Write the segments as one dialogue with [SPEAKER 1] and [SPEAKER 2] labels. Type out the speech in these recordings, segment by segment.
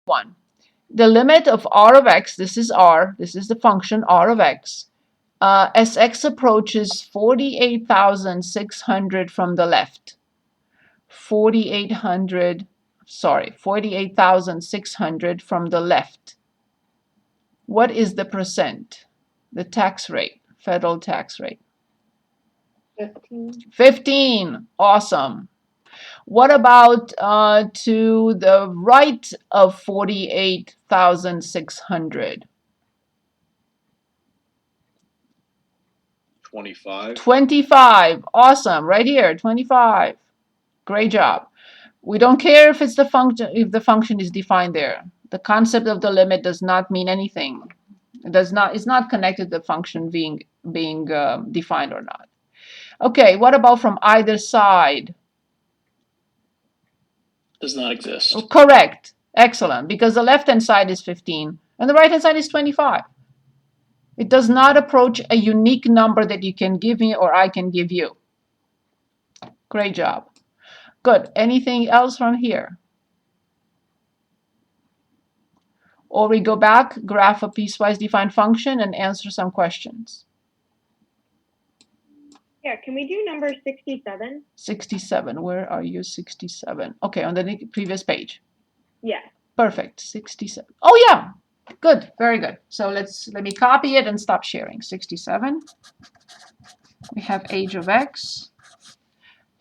[SPEAKER 1] 1. The limit of r of x, this is r, this is the function r of x, as x approaches 48,600 from the left. 48,600 from the left. What is the percent? The tax rate, federal tax rate?
[SPEAKER 2] 15.
[SPEAKER 1] 15. Awesome. What about to the right of 48,600?
[SPEAKER 3] 25.
[SPEAKER 1] 25. Awesome. Right here, 25. Great job. We don't care if it's the function, if the function is defined there. The concept of the limit does not mean anything. It does not. It's not connected to the function being defined or not. Okay. What about from either side?
[SPEAKER 4] Does not exist.
[SPEAKER 1] Correct. Excellent. Because the left-hand side is 15 and the right-hand side is 25. It does not approach a unique number that you can give me or I can give you. Great job. Good. Anything else from here? Or we go back, graph a piecewise defined function, and answer some questions.
[SPEAKER 2] Yeah, can we do number 67?
[SPEAKER 1] 67. Where are you? 67. Okay, on the previous page.
[SPEAKER 2] Yeah.
[SPEAKER 1] Perfect. 67. Oh yeah. Good. Very good. So let me copy it and stop sharing. 67. We have age of x.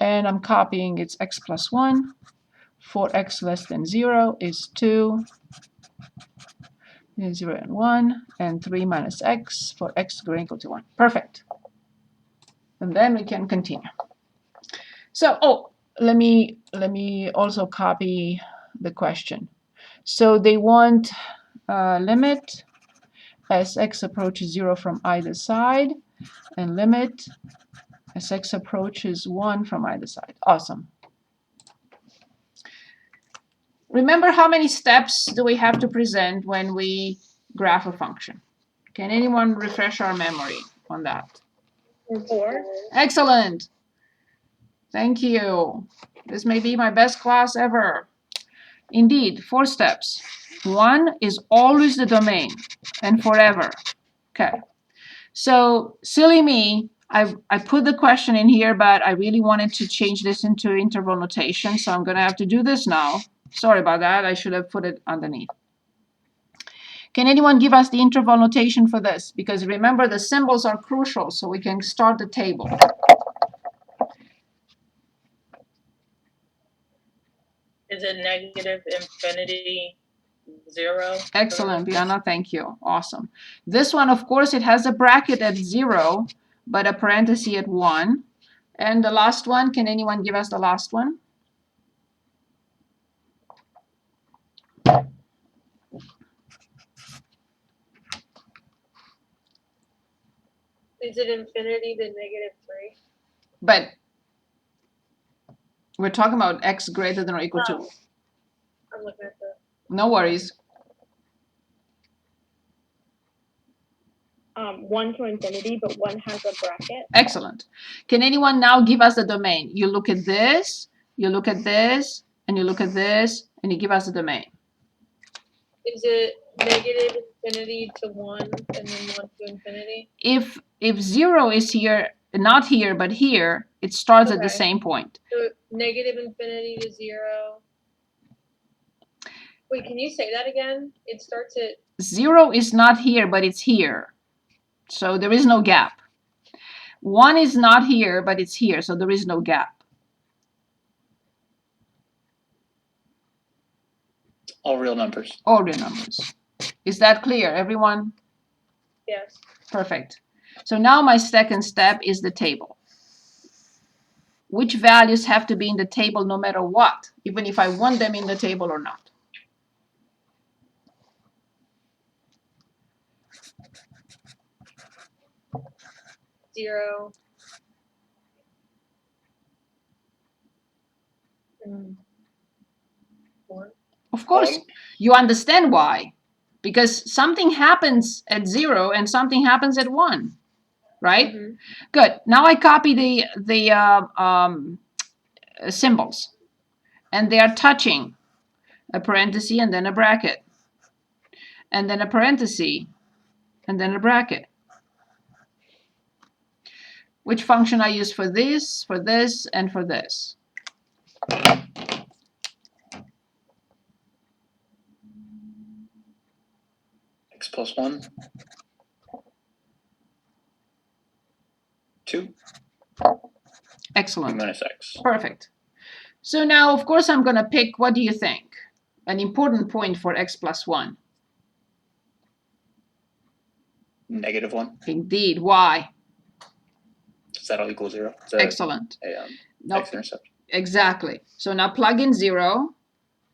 [SPEAKER 1] And I'm copying it's x plus 1. For x less than 0 is 2. 0 and 1. And 3 minus x for x greater than or equal to 1. Perfect. And then we can continue. So, let me also copy the question. So they want limit as x approaches 0 from either side, and limit as x approaches 1 from either side. Awesome. Remember how many steps do we have to present when we graph a function? Can anyone refresh our memory on that?
[SPEAKER 2] 4.
[SPEAKER 1] Excellent. Thank you. This may be my best class ever. Indeed, 4 steps. 1 is always the domain and forever. Okay. So, silly me, I put the question in here, but I really wanted to change this into interval notation, so I'm going to have to do this now. Sorry about that. I should have put it underneath. Can anyone give us the interval notation for this? Because remember, the symbols are crucial, so we can start the table.
[SPEAKER 5] Is it negative infinity 0?
[SPEAKER 1] Excellent, Biana. Thank you. Awesome. This one, of course, it has a bracket at 0, but a parenthesis at 1. And the last one, can anyone give us the last one?
[SPEAKER 5] Is it infinity to negative 3?
[SPEAKER 1] But we're talking about x greater than or equal to.
[SPEAKER 5] I'm looking at the.
[SPEAKER 1] No worries.
[SPEAKER 2] 1 to infinity, but 1 has a bracket.
[SPEAKER 1] Excellent. Can anyone now give us the domain? You look at this, you look at this, and you look at this, and you give us the domain.
[SPEAKER 5] Is it negative infinity to 1 and then 1 to infinity?
[SPEAKER 1] If 0 is here, not here, but here, it starts at the same point.
[SPEAKER 5] So negative infinity to 0. Wait, can you say that again? It starts at
[SPEAKER 1] 0 is not here, but it's here. So there is no gap. 1 is not here, but it's here, so there is no gap.
[SPEAKER 4] All real numbers.
[SPEAKER 1] All real numbers. Is that clear, everyone?
[SPEAKER 5] yes.
[SPEAKER 1] Perfect. So now my second step is the table. Which values have to be in the table no matter what, even if I want them in the table or not?
[SPEAKER 5] Zero. One.
[SPEAKER 1] Of course, you understand why. Because something happens at 0 and something happens at 1, right?
[SPEAKER 5] Mm-hmm.
[SPEAKER 1] Good. Now I copy the symbols, and they are touching. a parenthesis, and then a bracket, and then a parenthesis, and then a bracket. Which function I use for this, and for this?
[SPEAKER 4] X plus 1. 2.
[SPEAKER 1] Excellent.
[SPEAKER 4] Minus X.
[SPEAKER 1] Perfect. So now, of course, I'm going to pick, what do you think? An important point for x plus 1.
[SPEAKER 4] Negative 1.
[SPEAKER 1] Indeed. Why?
[SPEAKER 4] Does that all equal 0? Is that
[SPEAKER 1] Excellent. Nope.
[SPEAKER 4] X-intercept?
[SPEAKER 1] Exactly. So now plug in 0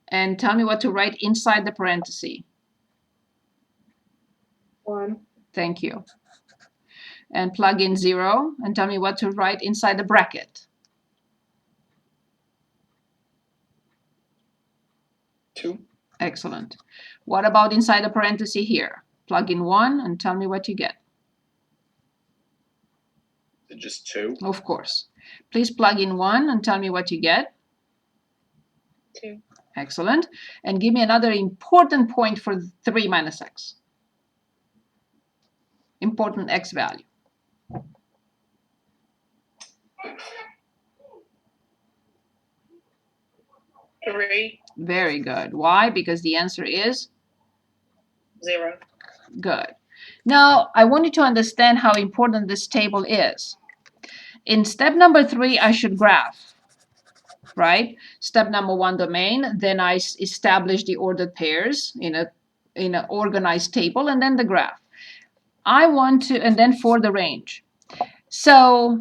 [SPEAKER 1] and tell me what to write inside the parenthesis.
[SPEAKER 2] 1.
[SPEAKER 1] Thank you. And plug in 0 and tell me what to write inside the bracket.
[SPEAKER 4] 2.
[SPEAKER 1] Excellent. What about inside the parenthesis here? Plug in 1 and tell me what you get.
[SPEAKER 4] Just 2.
[SPEAKER 1] Of course. Please plug in 1 and tell me what you get.
[SPEAKER 5] 2.
[SPEAKER 1] Excellent. And give me another important point for 3 minus x. Important x value.
[SPEAKER 5] 3.
[SPEAKER 1] Very good. Why? Because the answer is
[SPEAKER 5] 0.
[SPEAKER 1] good. Now, I want you to understand how important this table is. In step number 3, I should graph, right? Step number 1, domain. Then I establish the ordered pairs in an organized table, and then the graph. I want to, and then for the range. So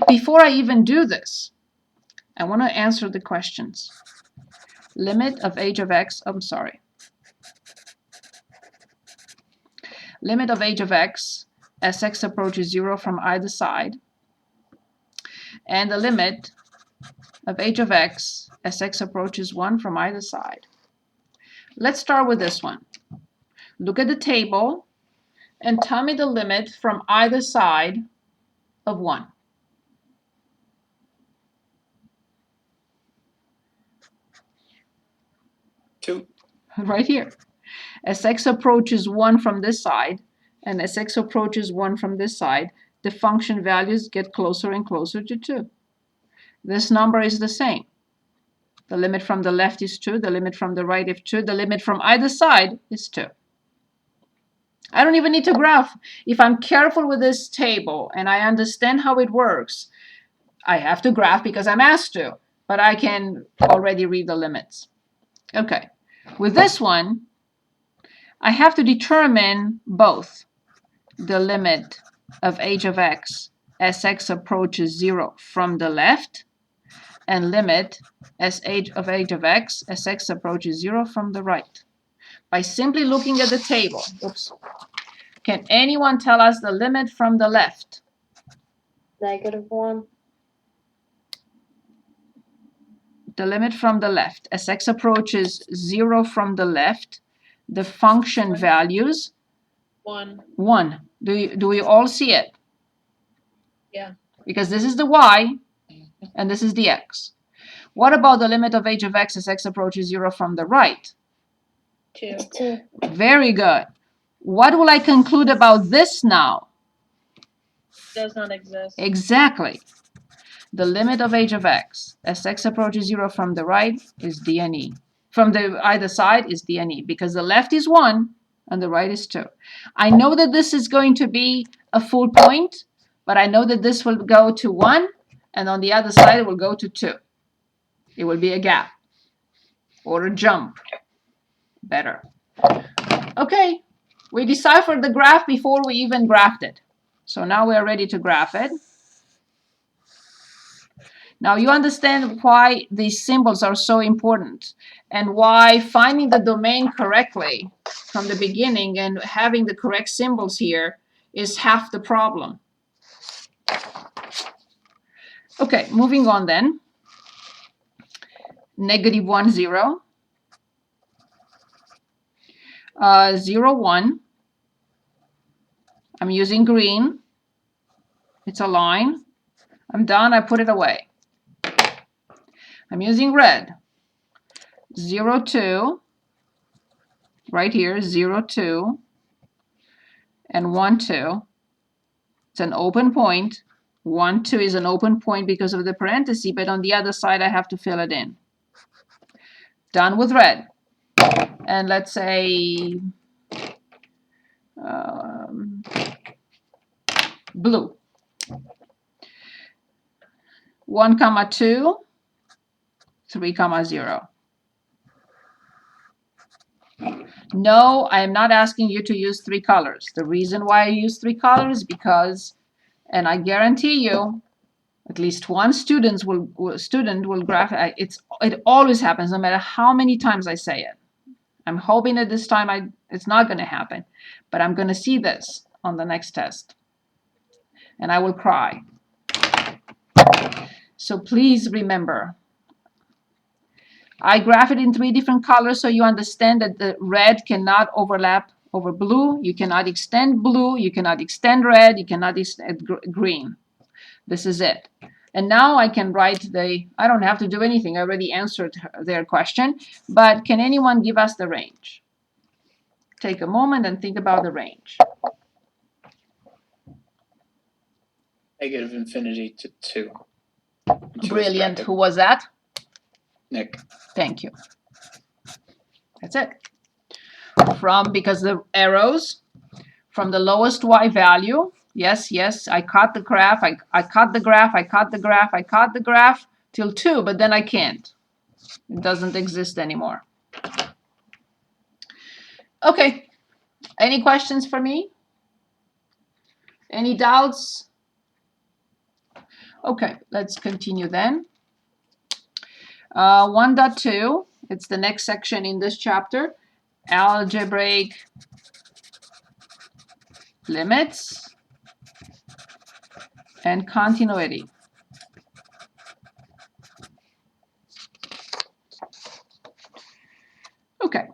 [SPEAKER 1] before I even do this, I want to answer the questions. Limit of h of x, I'm sorry. Limit of h of x as x approaches 0 from either side. And the limit of h of x as x approaches 1 from either side. Let's start with this one. Look at the table and tell me the limit from either side of 1.
[SPEAKER 4] Two.
[SPEAKER 1] Right here. As x approaches 1 from this side, and as x approaches 1 from this side, the function values get closer and closer to 2. This number is the same. The limit from the left is 2, the limit from the right is 2, the limit from either side is 2. I don't even need to graph. If I'm careful with this table and I understand how it works, I have to graph because I'm asked to, but I can already read the limits. Okay, with this one, I have to determine both the limit of h of x as x approaches 0 from the left and limit as h of x as x approaches 0 from the right. By simply looking at the table. Oops. Can anyone tell us the limit from the left?
[SPEAKER 2] -1.
[SPEAKER 1] The limit from the left. As x approaches 0 from the left, the function values
[SPEAKER 5] 1.
[SPEAKER 1] 1. Do we all see it?
[SPEAKER 5] Yeah.
[SPEAKER 1] Because this is the y and this is the x. What about the limit of h of x as x approaches 0 from the right?
[SPEAKER 5] 2.
[SPEAKER 2] 2.
[SPEAKER 1] Very good. What will I conclude about this now?
[SPEAKER 5] Does not exist.
[SPEAKER 1] Exactly. The limit of h of x as x approaches 0 from the right is d and e. From the either side is d and e, because the left is 1 and the right is 2. I know that this is going to be a full point, but I know that this will go to 1, and on the other side it will go to 2. It will be a gap or a jump. Better. Okay, we deciphered the graph before we even graphed it. So now we are ready to graph it. Now you understand why these symbols are so important and why finding the domain correctly from the beginning and having the correct symbols here is half the problem. Okay, moving on then. -1, 0. 0, 1. I'm using green. It's a line. I'm done. I put it away. I'm using red. 0, 2, right here, 0, 2, and 1, 2. It's an open point. 1, 2 is an open point because of the parenthesis, but on the other side, I have to fill it in. Done with red. And let's say blue. 1, 2, 3, 0. No, I am not asking you to use 3 colors. The reason why I use 3 colors is because, and I guarantee you, at least one student will graph. It always happens, no matter how many times I say it. I'm hoping that this time it's not going to happen, but I'm going to see this on the next test, and I will cry. So please remember, I graph it in 3 different colors so you understand that the red cannot overlap over blue. You cannot extend blue. You cannot extend red. You cannot extend green. This is it. And now I can write I don't have to do anything. I already answered their question. But can anyone give us the range? Take a moment and think about the range.
[SPEAKER 4] Negative infinity to 2.
[SPEAKER 1] Brilliant. Who was that?
[SPEAKER 4] Nick.
[SPEAKER 1] Thank you. That's it. Because the arrows from the lowest y value, yes, I cut the graph, I cut the graph, I cut the graph, I cut the graph till 2, but then I can't. It doesn't exist anymore. Okay. Any questions for me? Any doubts? Okay, let's continue then. 1.2, it's the next section in this chapter. Algebraic limits and continuity. Okay,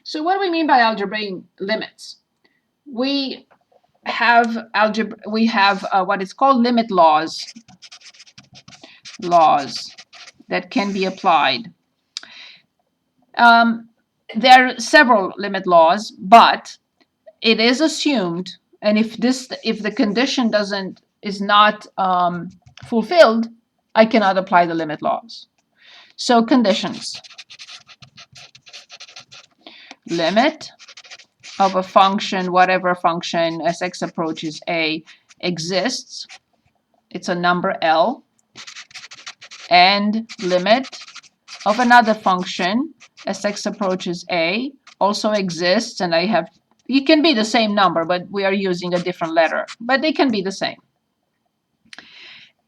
[SPEAKER 1] so what do we mean by algebraic limits? We have what is called limit laws that can be applied. There are several limit laws, but it is assumed, and if the condition is not fulfilled, I cannot apply the limit laws. So conditions. Limit of a function, whatever function, as x approaches a, exists. It's a number L. And limit of another function, as x approaches a, also exists, and it can be the same number, but we are using a different letter, but they can be the same.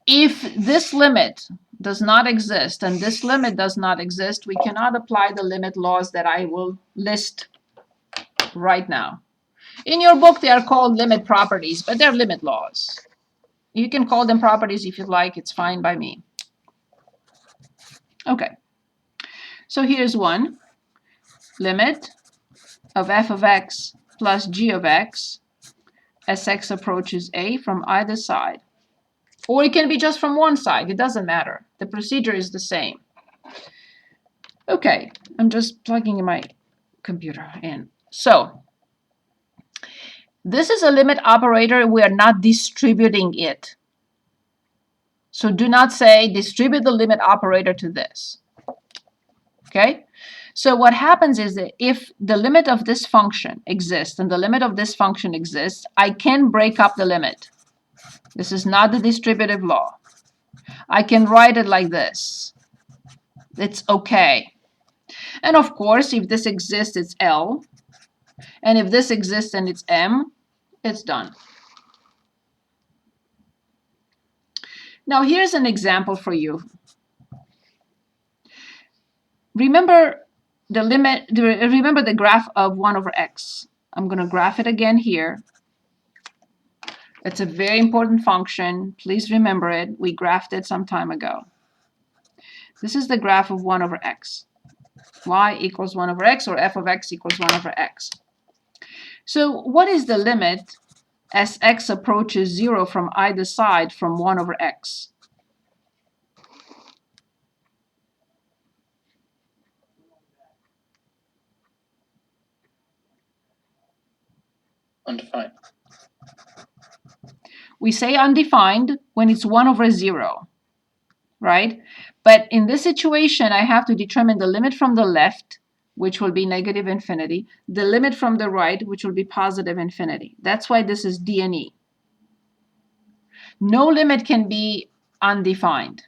[SPEAKER 1] If this limit does not exist and this limit does not exist, we cannot apply the limit laws that I will list right now. In your book, they are called limit properties, but they're limit laws. You can call them properties if you like. It's fine by me. Okay. So here's one. Limit of f of x plus g of x as x approaches a from either side. Or it can be just from one side. It doesn't matter. The procedure is the same. Okay. I'm just plugging my computer in. So this is a limit operator. We are not distributing it. So do not say distribute the limit operator to this. Okay? So what happens is that if the limit of this function exists and the limit of this function exists, I can break up the limit. This is not the distributive law. I can write it like this. It's okay. And of course, if this exists, it's L. And if this exists and it's M, it's done. Now here's an example for you. Remember the graph of 1 over x. I'm going to graph it again here. It's a very important function. Please remember it. We graphed it some time ago. This is the graph of 1 over x. Y equals 1 over x, or f of x equals 1 over x. So what is the limit as x approaches 0 from either side from 1 over x?
[SPEAKER 4] Undefined.
[SPEAKER 1] We say undefined when it's 1 over 0, right? But in this situation, I have to determine the limit from the left, which will be negative infinity, the limit from the right, which will be positive infinity. That's why this is D and E. No limit can be undefined.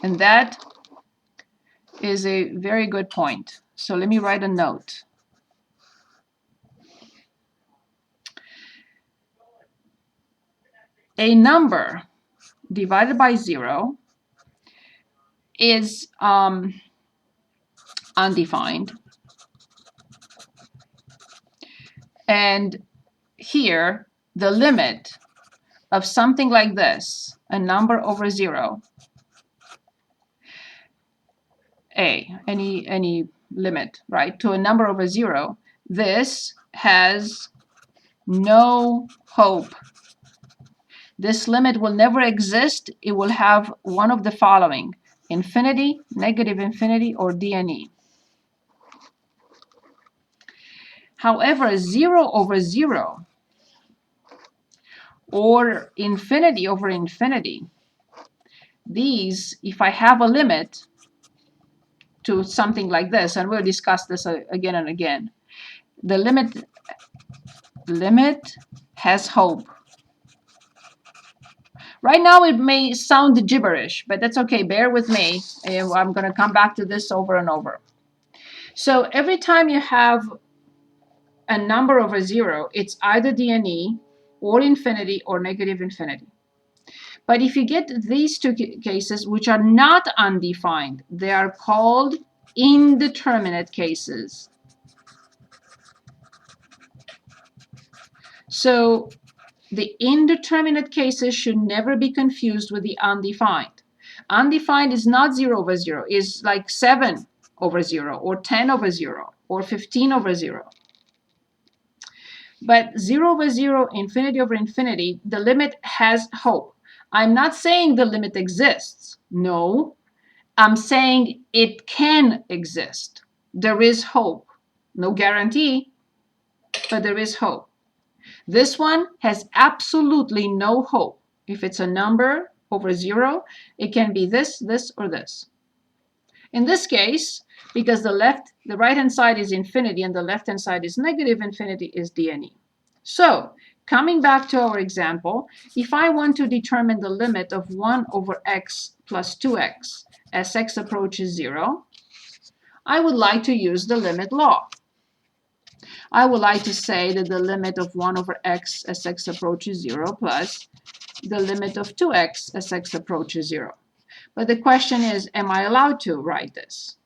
[SPEAKER 1] And that is a very good point. So let me write a note. A number divided by 0 is undefined. And here, the limit of something like this, a number over 0, any limit, right, to a number over 0, this has no hope. This limit will never exist. It will have one of the following: infinity, negative infinity, or D and E. However, 0 over 0 or infinity over infinity, these, if I have a limit to something like this, and we'll discuss this again and again, the limit has hope. Right now it may sound gibberish, but that's okay. Bear with me. I'm going to come back to this over and over. So every time you have a number over 0, it's either D and E or infinity or negative infinity. But if you get these two cases, which are not undefined, they are called indeterminate cases. So the indeterminate cases should never be confused with the undefined. Undefined is not 0 over 0. It's like 7 over 0 or 10 over 0 or 15 over 0. But 0 over 0, infinity over infinity, the limit has hope. I'm not saying the limit exists. No, I'm saying it can exist. There is hope. No guarantee, but there is hope. This one has absolutely no hope. If it's a number over 0, it can be this, this, or this. In this case, because the right-hand side is infinity and the left-hand side is negative infinity, is D and E. So, coming back to our example, if I want to determine the limit of 1 over x plus 2x as x approaches 0, I would like to use the limit law. I would like to say that the limit of 1 over x as x approaches 0 plus the limit of 2x as x approaches 0. But the question is, am I allowed to write this?